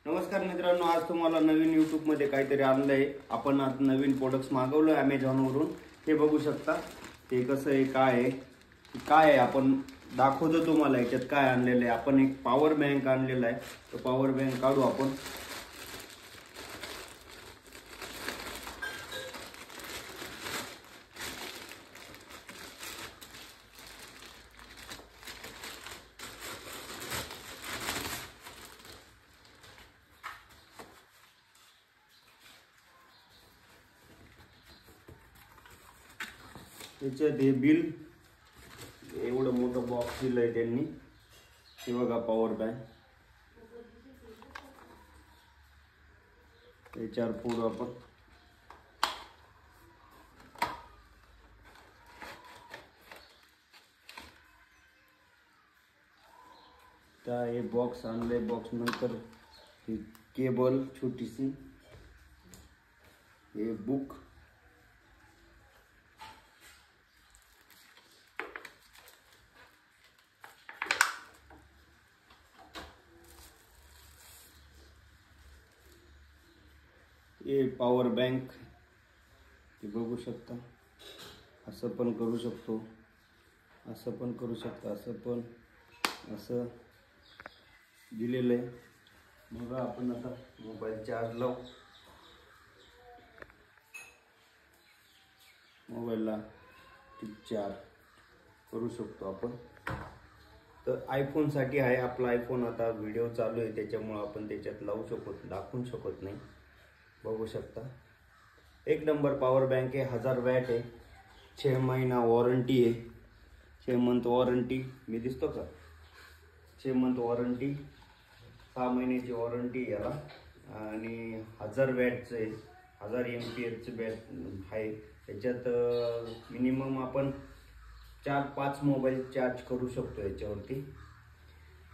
नमस्कार मित्रांनो, आज तुम्हाला नवीन YouTube मध्ये काहीतरी आणलंय। आपण आज नवीन प्रोडक्ट्स मागवलं Amazon वरून। हे बघू शकता, ते कसं आहे, काय आहे आपण दाखवतो तुम्हाला। याच्यात काय आणलेलं आहे, आपण एक पॉवर बँक आणलेला आहे। तो पॉवर बँक काढू आपण। याच्यात हे बिल एवढं मोठं बॉक्स दिलंय त्यांनी। हे बघा पॉवर बँक, याच्यावर पुढं आपण त्या हे बॉक्स आणले। बॉक्स नंतर ही केबल छोटीशी, हे बुक, ये पॉवर बँक। हे बघू शकता, असं पण करू शकतो, असं पण करू शकता, असं पण असं दिलेलं आहे। मग आपण आता मोबाईल चार्ज लावू। मोबाईलला चार्ज करू शकतो आपण। तर आयफोन साठी आहे आपला आयफोन। आता व्हिडिओ चालू आहे त्याच्यामुळे आपण त्याच्यात लावू शकत, दाखवू शकत नाही। बघू शकता, एक नंबर पॉवर बँक आहे। 1000 वॅट आहे, 6 महिना वॉरंटी आहे। 6 मंथ वॉरंटी, मी दिसतो का? 6 मंथ वॉरंटी, 6 महिन्याची वॉरंटी याला। आणि 1000 वॅटचं आहे, 1000 एमपीएचचं बॅट आहे। त्याच्यात मिनिमम आपण 4-5 मोबाईल चार्ज करू शकतो याच्यावरती।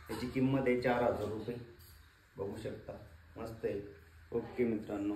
याची किंमत आहे 4000 रुपये। बघू शकता, मस्त आहे। ओके मित्रांनो।